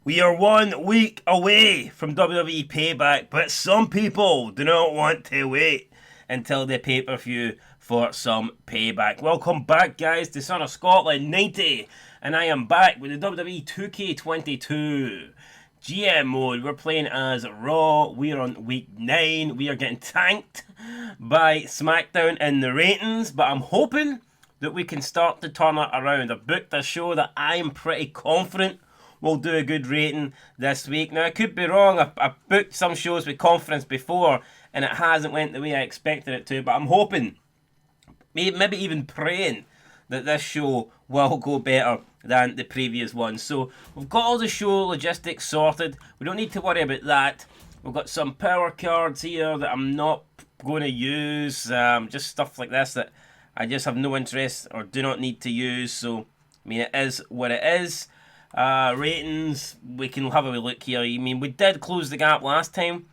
We are 1 week away from WWE Payback, but some people do not want to wait until the pay-per-view for some Payback. Welcome back, guys, to Son of Scotland 90, and I am back with the WWE 2K22 GM mode. We're playing as Raw. We're on week 9. We are getting tanked by SmackDown in the ratings, but I'm hoping that we can start to turn it around. I've booked a show that I am pretty confident will do a good rating this week. Now, I could be wrong. I've booked some shows with confidence before, and it hasn't went the way I expected it to, but I'm hoping, maybe even praying, that this show will go better than the previous one. So, we've got all the show logistics sorted. We don't need to worry about that. We've got some power cards here that I'm not going to use. Just stuff like this that I just have no interest or do not need to use. So, I mean, it is what it is. Ratings, we can have a wee look here. I mean, we did close the gap last time.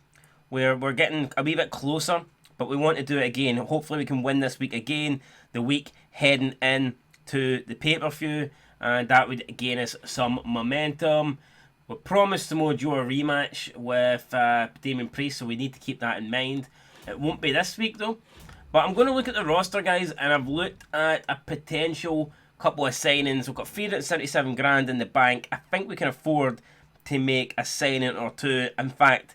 We're getting a wee bit closer, but we want to do it again. Hopefully we can win this week again, the week heading in to the pay-per-view, and that would gain us some momentum. We promised Samoa Joe a rematch with Damien Priest, so we need to keep that in mind. It won't be this week though, but I'm going to look at the roster, guys, and I've looked at a potential couple of signings. We've got 377 grand in the bank. I think we can afford to make a signing or two. In fact,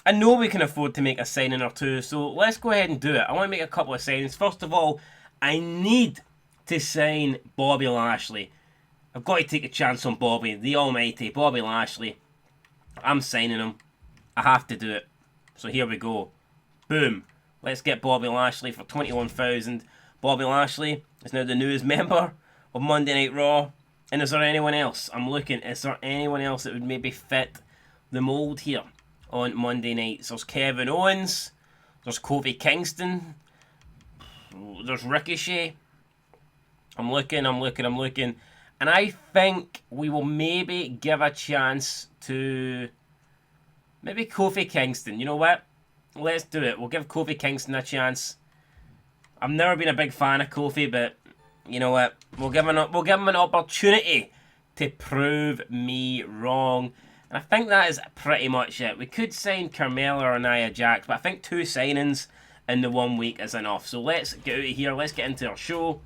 I know we can afford to make a signing or two, so let's go ahead and do it. I want to make a couple of signings. First of all, I need to sign Bobby Lashley. I've got to take a chance on Bobby, the almighty Bobby Lashley. I'm signing him. I have to do it. So here we go. Boom. Let's get Bobby Lashley for 21,000. Bobby Lashley is now the newest member of Monday Night Raw. And is there anyone else? I'm looking. Is there anyone else that would maybe fit the mold here on Monday nights? There's Kevin Owens. There's Kofi Kingston. There's Ricochet. I'm looking. And I think we will maybe give a chance to maybe Kofi Kingston. You know what? Let's do it. We'll give Kofi Kingston a chance. I've never been a big fan of Kofi, but you know what? We'll give him an opportunity to prove me wrong. And I think that is pretty much it. We could sign Carmella or Nia Jax, but I think 2 signings in the 1 week is enough. So let's get out of here. Let's get into our show.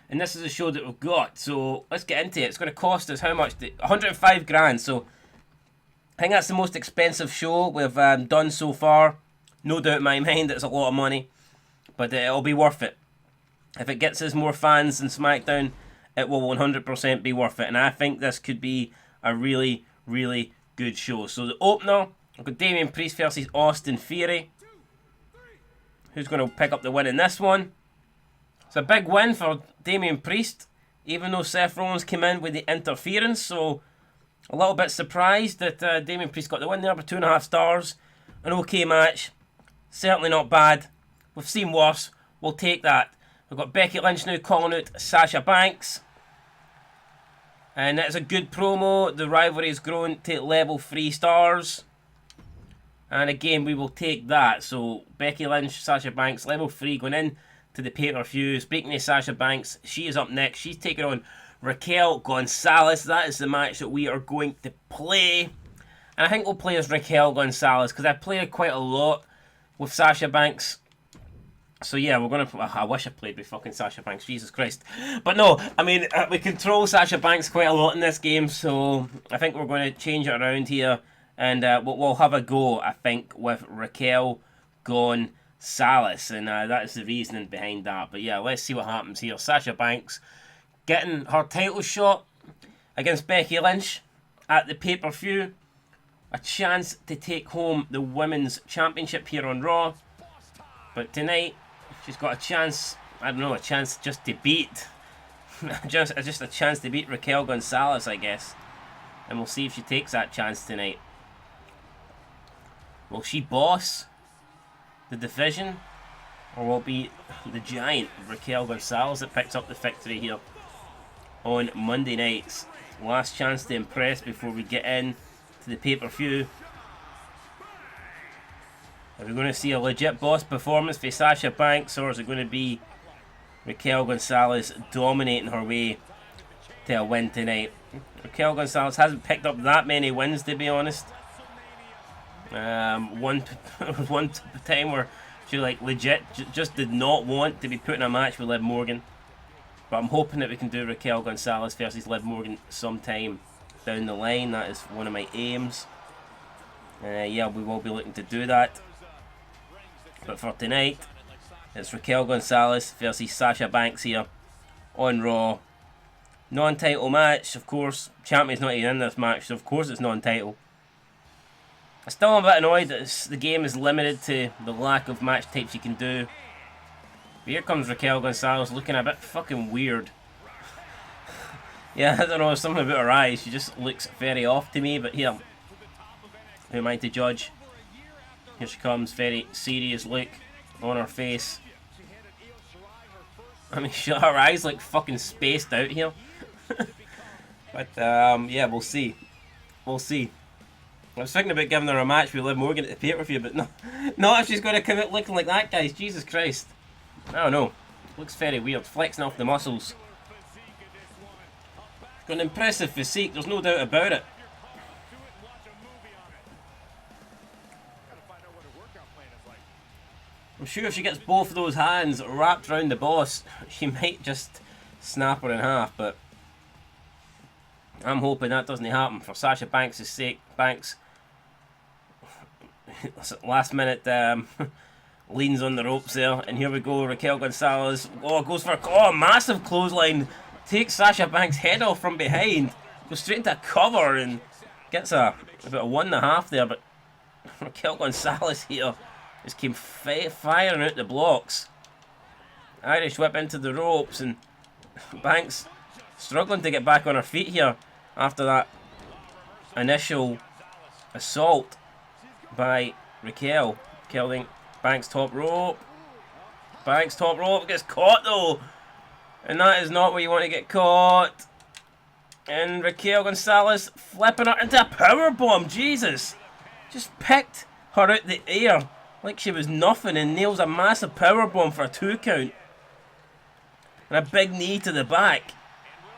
And this is a show that we've got. So let's get into it. It's going to cost us how much? 105 grand. So I think that's the most expensive show we've done so far. No doubt in my mind it's a lot of money. But it'll be worth it. If it gets us more fans than SmackDown, it will 100% be worth it. And I think this could be a really, really good show. So the opener, I've got Damien Priest versus Austin Theory. Who's going to pick up the win in this one? It's a big win for Damien Priest, even though Seth Rollins came in with the interference. So a little bit surprised that Damien Priest got the win there for 2.5 stars. An okay match. Certainly not bad. We've seen worse. We'll take that. We've got Becky Lynch now calling out Sasha Banks. And that's a good promo. The rivalry has grown to level 3 stars. And again, we will take that. So, Becky Lynch, Sasha Banks, level 3 going in to the pay-per-view. Speaking of Sasha Banks, she is up next. She's taking on Raquel Gonzalez. That is the match that we are going to play. And I think we'll play as Raquel Gonzalez because I played quite a lot with Sasha Banks. So yeah, we're going to... I wish I played with fucking Sasha Banks. Jesus Christ. But no, I mean, we control Sasha Banks quite a lot in this game. So I think we're going to change it around here. And we'll have a go, I think, with Raquel Gonzalez. And that is the reasoning behind that. But yeah, let's see what happens here. Sasha Banks getting her title shot against Becky Lynch at the pay-per-view. A chance to take home the Women's Championship here on Raw. But tonight, she's got a chance, I don't know, a chance just to beat, just a chance to beat Raquel Gonzalez, I guess. And we'll see if she takes that chance tonight. Will she boss the division? Or will it be the giant Raquel Gonzalez that picks up the victory here on Monday nights? Last chance to impress before we get in to the pay-per-view. Are we going to see a legit boss performance for Sasha Banks, or is it going to be Raquel Gonzalez dominating her way to a win tonight? Raquel Gonzalez hasn't picked up that many wins, to be honest. One time where she like legit just did not want to be put in a match with Liv Morgan. But I'm hoping that we can do Raquel Gonzalez versus Liv Morgan sometime down the line. That is one of my aims. Yeah, we will be looking to do that. But for tonight, it's Raquel Gonzalez versus Sasha Banks here on Raw. Non-title match, of course. Champion's not even in this match, so of course it's non-title. I'm still a bit annoyed that the game is limited to the lack of match types you can do. But here comes Raquel Gonzalez looking a bit fucking weird. Yeah, I don't know, something about her eyes. She just looks very off to me, but here, who am I to judge? Here she comes, very serious look on her face. I mean, her eyes look fucking spaced out here. But, yeah, we'll see. We'll see. I was thinking about giving her a match with Liv Morgan at the pay-per-view, but no. Not if she's going to come out looking like that, guys. Jesus Christ. I don't know. Looks very weird. Flexing off the muscles. Got an impressive physique, there's no doubt about it. I'm sure if she gets both of those hands wrapped around the boss, she might just snap her in half, but I'm hoping that doesn't happen for Sasha Banks' sake. Banks, last minute leans on the ropes there, and here we go, Raquel Gonzalez. Oh, goes for a massive clothesline. Takes Sasha Banks' head off from behind. Goes straight into a cover and gets about a 1.5 there, but Raquel Gonzalez here just came firing out the blocks. Irish whip into the ropes, and Banks struggling to get back on her feet here after that initial assault by Raquel. Killing Banks top rope. Banks top rope gets caught though. And that is not where you want to get caught. And Raquel Gonzalez flipping her into a powerbomb. Jesus. Just picked her out the air like she was nothing and nails a massive powerbomb for a 2 count. And a big knee to the back.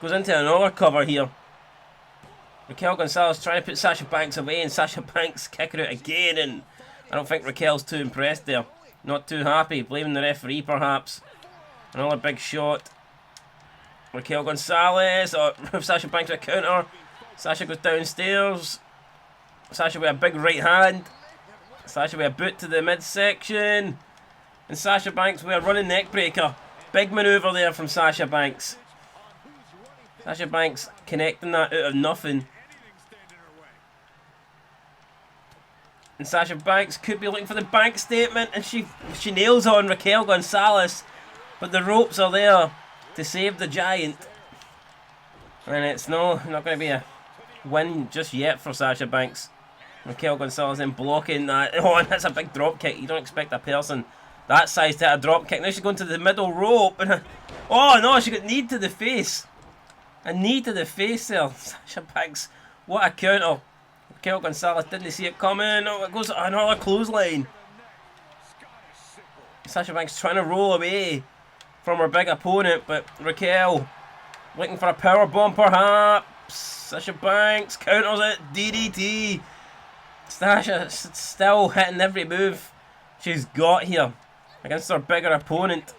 Goes into another cover here. Raquel Gonzalez trying to put Sasha Banks away, and Sasha Banks kick her out again, and I don't think Raquel's too impressed there. Not too happy. Blaming the referee perhaps. Another big shot. Raquel Gonzalez. Oh, Sasha Banks with a counter. Sasha goes downstairs. Sasha with a big right hand. Sasha with a boot to the midsection. And Sasha Banks with a running neck breaker. Big manoeuvre there from Sasha Banks. Sasha Banks connecting that out of nothing. And Sasha Banks could be looking for the bank statement, and she nails on Raquel Gonzalez. But the ropes are there to save the giant. And it's not going to be a win just yet for Sasha Banks. Raquel Gonzalez then blocking that. Oh, and that's a big drop kick. You don't expect a person that size to hit a drop kick. Now she's going to the middle rope. And oh no, she got knee to the face. A knee to the face there. Sasha Banks, what a counter. Raquel Gonzalez didn't see it coming. Oh, it goes another clothesline. Sasha Banks trying to roll away from her big opponent, but Raquel looking for a power bomb perhaps. Sasha Banks counters it. DDT. Sasha still hitting every move she's got here against her bigger opponent.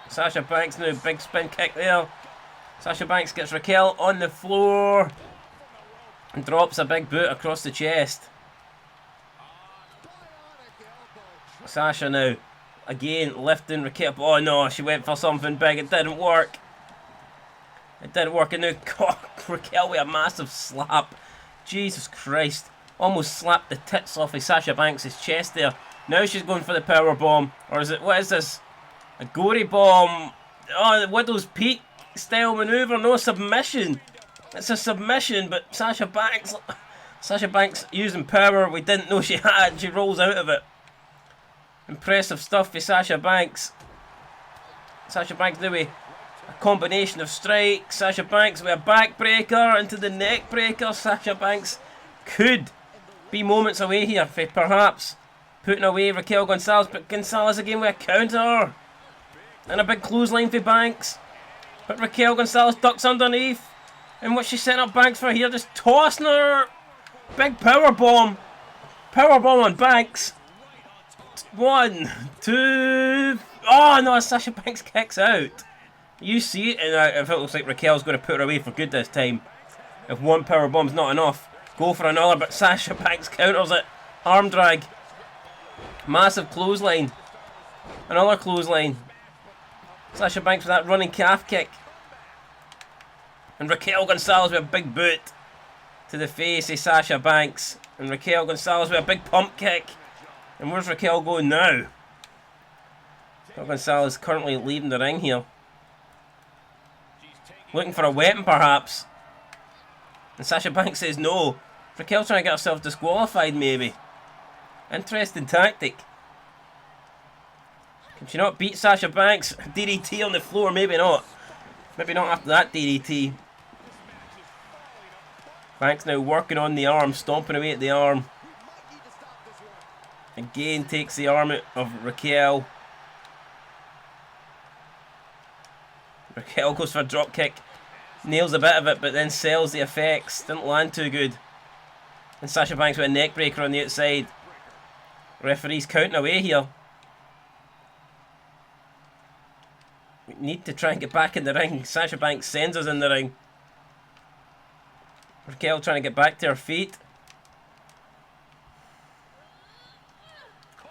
Sasha Banks now, big spin kick there. Sasha Banks gets Raquel on the floor and drops a big boot across the chest. Sasha now, again lifting Raquel. Oh no, she went for something big, it didn't work. It didn't work, and now Raquel with a massive slap. Jesus Christ. Almost slapped the tits off of Sasha Banks' chest there. Now she's going for the power bomb. Or is it, what is this? A gory bomb. Oh, the Widow's Peak style maneuver, no submission. It's a submission, but Sasha Banks using power we didn't know she had. She rolls out of it. Impressive stuff for Sasha Banks. Sasha Banks now with a combination of strikes. Sasha Banks with a backbreaker into the neck breaker. Sasha Banks could be moments away here for perhaps putting away Raquel Gonzalez, but Gonzalez again with a counter. And a big clothesline for Banks. But Raquel Gonzalez ducks underneath. And what's she setting up Banks for here? Just tossing her. Big power bomb. Power bomb on Banks. 1, 2. Oh no, Sasha Banks kicks out. You see it, and if it looks like Raquel's going to put her away for good this time. If one power bomb's not enough, go for another. But Sasha Banks counters it. Arm drag. Massive clothesline. Another clothesline. Sasha Banks with that running calf kick. And Raquel Gonzalez with a big boot to the face of Sasha Banks. And Raquel Gonzalez with a big pump kick. And where's Raquel going now? Raquel Gonzalez currently leaving the ring here. Looking for a weapon perhaps. And Sasha Banks says no. Raquel trying to get herself disqualified maybe. Interesting tactic. Can she not beat Sasha Banks? DDT on the floor, maybe not. Maybe not after that DDT. Banks now working on the arm, stomping away at the arm. Again takes the arm out of Raquel. Raquel goes for a drop kick. Nails a bit of it, but then sells the effects. Didn't land too good. And Sasha Banks with a neck breaker on the outside. Referee's counting away here. We need to try and get back in the ring. Sasha Banks sends us in the ring. Raquel trying to get back to her feet.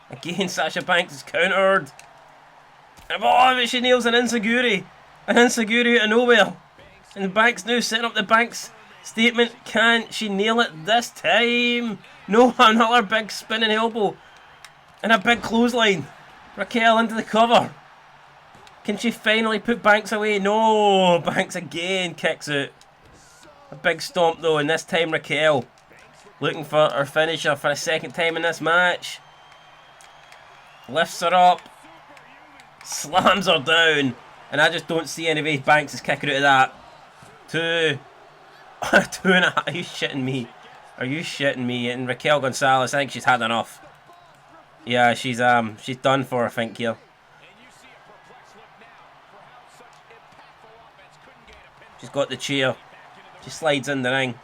Again, Sasha Banks is countered. Oh, but she nails an enziguri. An enziguri out of nowhere. And Banks now setting up the Banks statement. Can she nail it this time? No, another big spinning elbow. And a big clothesline. Raquel into the cover. Can she finally put Banks away? No, Banks again kicks out. A big stomp though, and this time Raquel looking for her finisher for a second time in this match. Lifts her up. Slams her down. And I just don't see any way Banks is kicking out of that. 2. 2.5. Are you shitting me? Are you shitting me? And Raquel Gonzalez, I think she's had enough. Yeah, she's done for, I think, here. She's got the chair. She slides in the ring.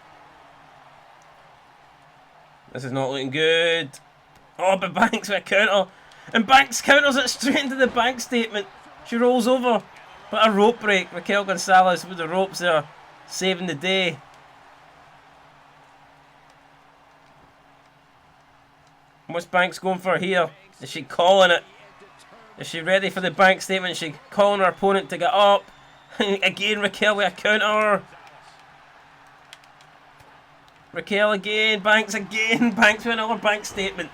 This is not looking good. Oh, but Banks with a counter. And Banks counters it straight into the Banks statement. She rolls over. But a rope break. Raquel Gonzalez with the ropes there. Saving the day. What's Banks going for here? Is she calling it? Is she ready for the Banks statement? Is she calling her opponent to get up? Again, Raquel with a counter. Raquel again. Banks again. Banks with another Banks statement.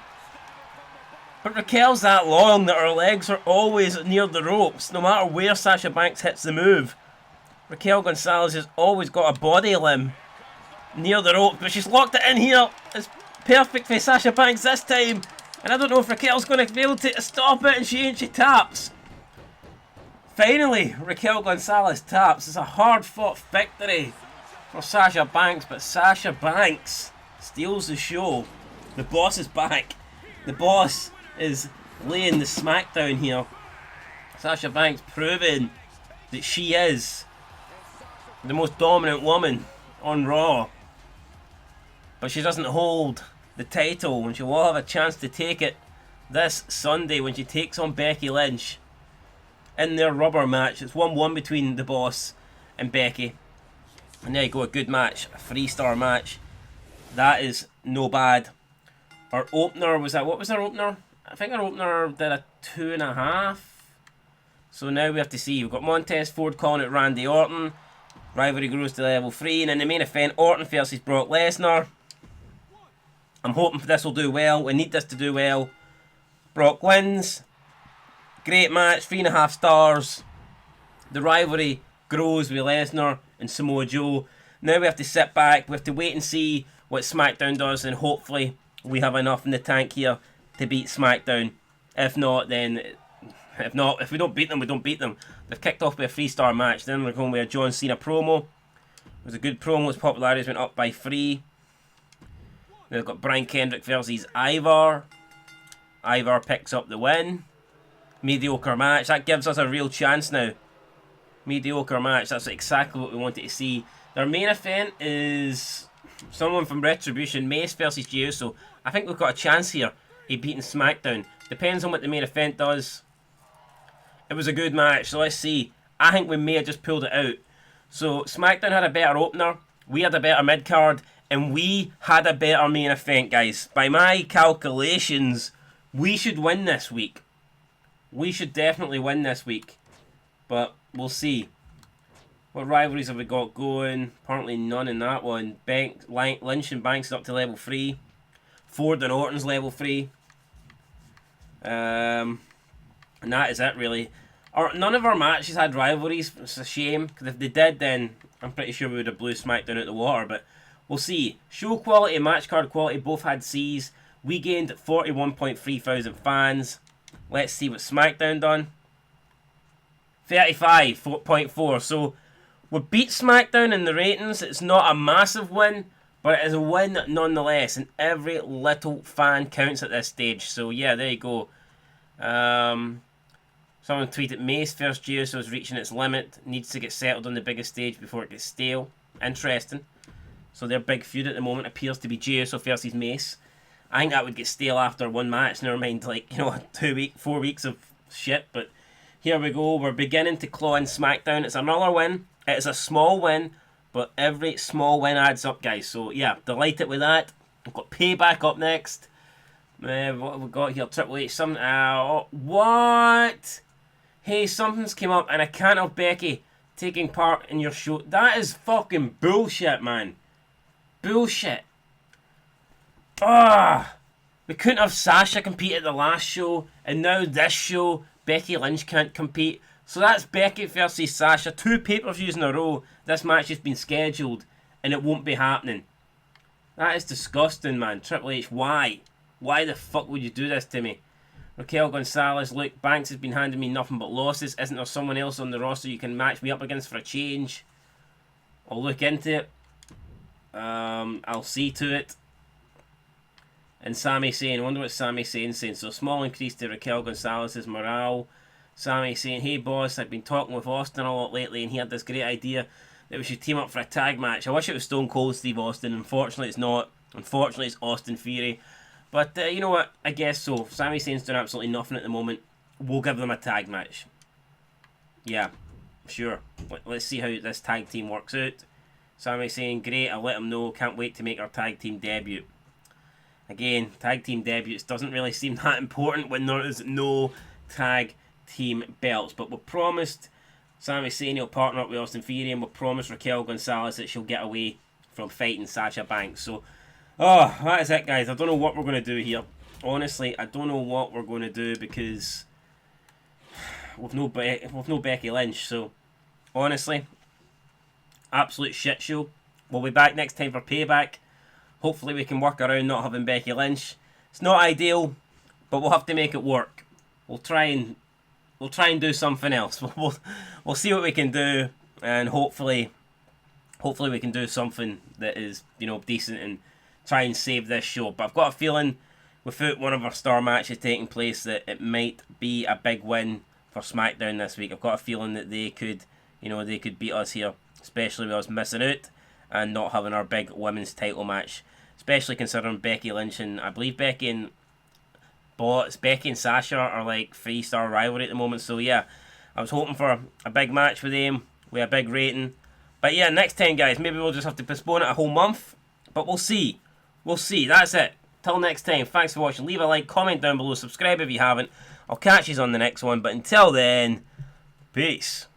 But Raquel's that long that her legs are always near the ropes, no matter where Sasha Banks hits the move. Raquel Gonzalez has always got a body limb near the ropes, but she's locked it in here. It's perfect for Sasha Banks this time. And I don't know if Raquel's going to be able to stop it, and she taps. Finally, Raquel Gonzalez taps. It's a hard-fought victory for Sasha Banks, but Sasha Banks steals the show. The boss is back. The boss is laying the smackdown here. Sasha Banks proving that she is the most dominant woman on Raw. But she doesn't hold the title, and she will have a chance to take it this Sunday when she takes on Becky Lynch in their rubber match. It's 1-1 between the boss and Becky. And there you go, a good match, a 3-star match. That is no bad. Our opener was that, what was our opener? I think our opener did a 2.5. So now we have to see. We've got Montez Ford calling out Randy Orton. Rivalry grows to level 3. And in the main event, Orton versus Brock Lesnar. I'm hoping this will do well. We need this to do well. Brock wins. Great match, 3.5 stars. The rivalry grows with Lesnar and Samoa Joe. Now we have to sit back. We have to wait and see what SmackDown does. And hopefully we have enough in the tank here to beat SmackDown. If not, then... If we don't beat them, we don't beat them. They've kicked off with a 3-star match. Then we're going with a John Cena promo. It was a good promo. His popularity went up by 3. Then we've got Brian Kendrick versus Ivar. Ivar picks up the win. Mediocre match. That gives us a real chance now mediocre match. That's exactly what we wanted to see. Their main event is someone from Retribution, Mace versus G Uso. I think we've got a chance here of beating SmackDown. Depends on what the main event does. It was a good match, so let's see. I think we may have just pulled it out. So SmackDown had a better opener, we had a better mid-card, and we had a better main event, guys. By my calculations, we should win this week. We should definitely win this week. But we'll see. What rivalries have we got going? Apparently none in that one. Lynch and Banks is up to level 3. Ford and Orton's level 3. And that is it, really. None of our matches had rivalries. It's a shame, because if they did, then I'm pretty sure we would have blew SmackDown out the water. But we'll see. Show quality and match card quality both had C's. We gained 41.3 thousand fans. Let's see what SmackDown done. 35.4. So we beat SmackDown in the ratings. It's not a massive win, but it is a win nonetheless. And every little fan counts at this stage. So yeah, there you go. Someone tweeted, Mace vs G Uso is reaching its limit. Needs to get settled on the biggest stage before it gets stale. Interesting. So their big feud at the moment appears to be G Uso versus Mace. I think that would get stale after one match. Never mind, like, 4 weeks of shit. But here we go. We're beginning to claw in SmackDown. It's another win. It is a small win, but every small win adds up, guys. So yeah, delighted with that. We've got Payback up next. What have we got here? Triple H. What? Hey, something's came up, and I can't have Becky taking part in your show. That is fucking bullshit, man. Bullshit. We couldn't have Sasha compete at the last show, and now this show, Becky Lynch can't compete. So that's Becky versus Sasha. 2 pay-per-views in a row. This match has been scheduled, and it won't be happening. That is disgusting, man. Triple H, why? Why the fuck would you do this to me? Raquel Gonzalez, look, Banks has been handing me nothing but losses. Isn't there someone else on the roster you can match me up against for a change? I'll look into it. I'll see to it. And Sami Zayn, I wonder what Sami Zayn's saying. So, small increase to Raquel Gonzalez's morale. Sami saying, hey boss, I've been talking with Austin a lot lately, and he had this great idea that we should team up for a tag match. I wish it was Stone Cold Steve Austin. Unfortunately, it's not. Unfortunately, it's Austin Theory. But you know what? I guess so. Sami Zayn's doing absolutely nothing at the moment. We'll give them a tag match. Yeah, sure. Let's see how this tag team works out. Sami saying, great, I'll let him know. Can't wait to make our tag team debut. Again, tag team debuts doesn't really seem that important when there is no tag team belts. But we promised Sami Zayn he'll partner up with Austin Theory, and we promised Raquel Gonzalez that she'll get away from fighting Sasha Banks. So, that is it, guys. I don't know what we're going to do here. Honestly, I don't know what we're going to do because we've no Becky Lynch. So, honestly, absolute shit show. We'll be back next time for Payback. Hopefully we can work around not having Becky Lynch. It's not ideal, but we'll have to make it work. We'll try and do something else. We'll see what we can do, and hopefully we can do something that is, decent and try and save this show. But I've got a feeling without one of our star matches taking place that it might be a big win for SmackDown this week. I've got a feeling that they could beat us here, especially with us missing out and not having our big women's title match. Especially considering Becky Lynch and I believe Becky and Sasha are like 3-star rivalry at the moment. So yeah, I was hoping for a big match with them with a big rating. But yeah, next time, guys, maybe we'll just have to postpone it a whole month. But we'll see. We'll see. That's it. Till next time, thanks for watching. Leave a like, comment down below, subscribe if you haven't. I'll catch you on the next one. But until then, peace.